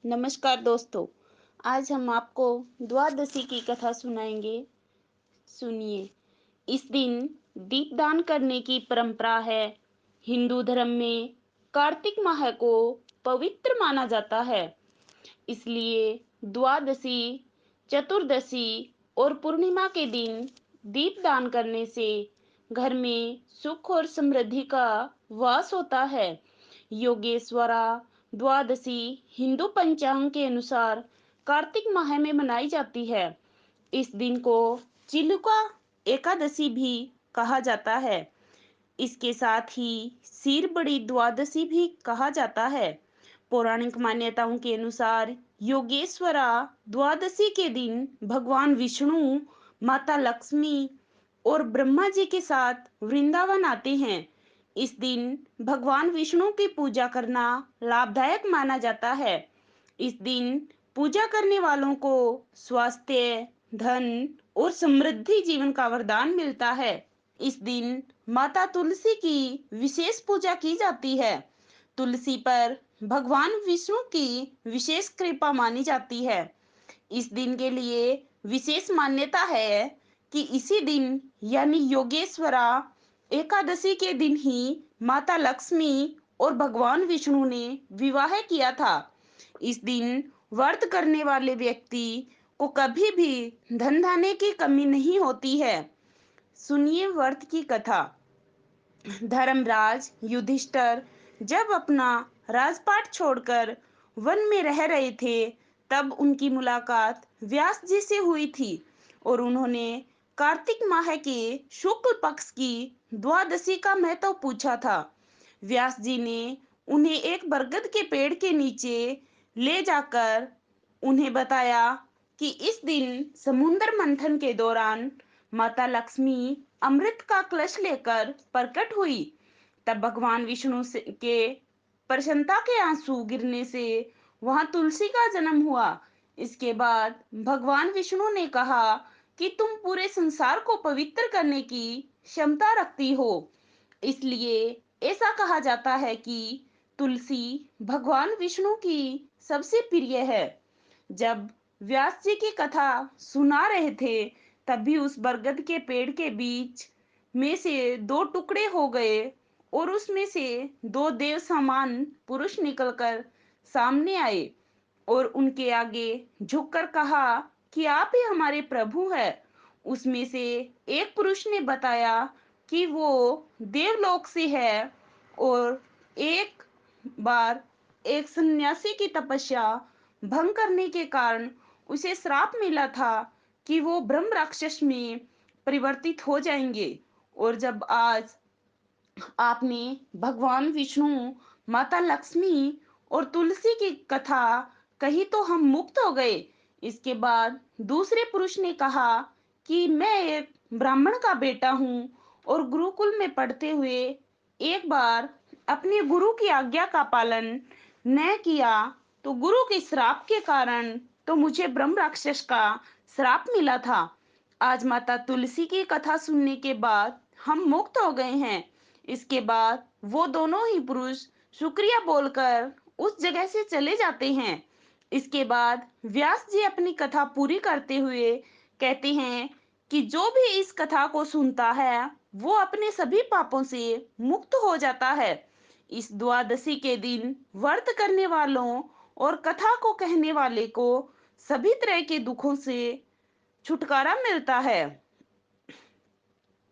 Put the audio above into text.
नमस्कार दोस्तों। आज हम आपको द्वादशी की कथा सुनाएंगे। सुनिए। इस दिन दीपदान करने की परंपरा है। हिंदू धर्म में कार्तिक माह को पवित्र माना जाता है, इसलिए द्वादशी, चतुर्दशी और पूर्णिमा के दिन दीपदान करने से घर में सुख और समृद्धि का वास होता है। योगेश्वरा द्वादशी हिंदू पंचांग के अनुसार कार्तिक माह में मनाई जाती है। इस दिन को चिलुका एकादशी भी कहा जाता है। इसके साथ ही सिर बड़ी द्वादशी भी कहा जाता है। पौराणिक मान्यताओं के अनुसार योगेश्वरा द्वादशी के दिन भगवान विष्णु, माता लक्ष्मी और ब्रह्मा जी के साथ वृंदावन आते हैं। इस दिन भगवान विष्णु की पूजा करना लाभदायक माना जाता है। इस दिन पूजा करने वालों को स्वास्थ्य, धन और समृद्धि जीवन का वरदान मिलता है। इस दिन माता तुलसी की विशेष पूजा की जाती है। तुलसी पर भगवान विष्णु की विशेष कृपा मानी जाती है। इस दिन के लिए विशेष मान्यता है कि इसी दिन यानी योगेश्वरा एकादशी के दिन ही माता लक्ष्मी और भगवान विष्णु ने विवाह किया था। इस दिन व्रत करने वाले व्यक्ति को कभी भी धन धान्य की कमी नहीं होती है। सुनिए व्रत की कथा। धर्मराज युधिष्ठिर जब अपना राजपाट छोड़कर वन में रह रहे थे, तब उनकी मुलाकात व्यास जी से हुई थी और उन्होंने कार्तिक माह के शुक्ल पक्ष की द्वादशी का महत्व पूछा था। व्यास जी ने उन्हें एक बरगद के पेड़ के नीचे ले जाकर उन्हें बताया कि इस दिन समुद्र मंथन के दौरान माता लक्ष्मी अमृत का कलश लेकर प्रकट हुई। तब भगवान विष्णु के प्रसन्नता के आंसू गिरने से वहां तुलसी का जन्म हुआ। इसके बाद भगवान विष्णु ने कहा कि तुम पूरे संसार को पवित्र करने की क्षमता रखती हो, इसलिए ऐसा कहा जाता है कि तुलसी भगवान विष्णु की सबसे प्रिय है। जब व्यास जी की कथा सुना रहे थे, तभी उस बरगद के पेड़ के बीच में से दो टुकड़े हो गए और उसमें से दो देव समान पुरुष निकलकर सामने आए और उनके आगे झुककर कहा कि आप ही हमारे प्रभु हैं। उसमें से एक पुरुष ने बताया कि वो देवलोक से है और एक बार एक सन्यासी की तपस्या भंग करने के कारण उसे श्राप मिला था कि वो ब्रह्म राक्षस में परिवर्तित हो जाएंगे। और जब आज आपने भगवान विष्णु, माता लक्ष्मी और तुलसी की कथा कही तो हम मुक्त हो गए। इसके बाद दूसरे पुरुष ने कहा कि मैं एक ब्राह्मण का बेटा हूँ और गुरुकुल में पढ़ते हुए एक बार अपने गुरु की आज्ञा का पालन न किया, तो गुरु के श्राप के कारण तो मुझे ब्रह्म राक्षस का श्राप मिला था। आज माता तुलसी की कथा सुनने के बाद हम मुक्त हो गए हैं। इसके बाद वो दोनों ही पुरुष शुक्रिया बोलकर उस जगह से चले जाते हैं। इसके बाद व्यास जी अपनी कथा पूरी करते हुए कहते हैं कि जो भी इस कथा को सुनता है वो अपने सभी पापों से मुक्त हो जाता है। इस द्वादशी के दिन व्रत करने वालों और कथा को कहने वाले को सभी तरह के दुखों से छुटकारा मिलता है।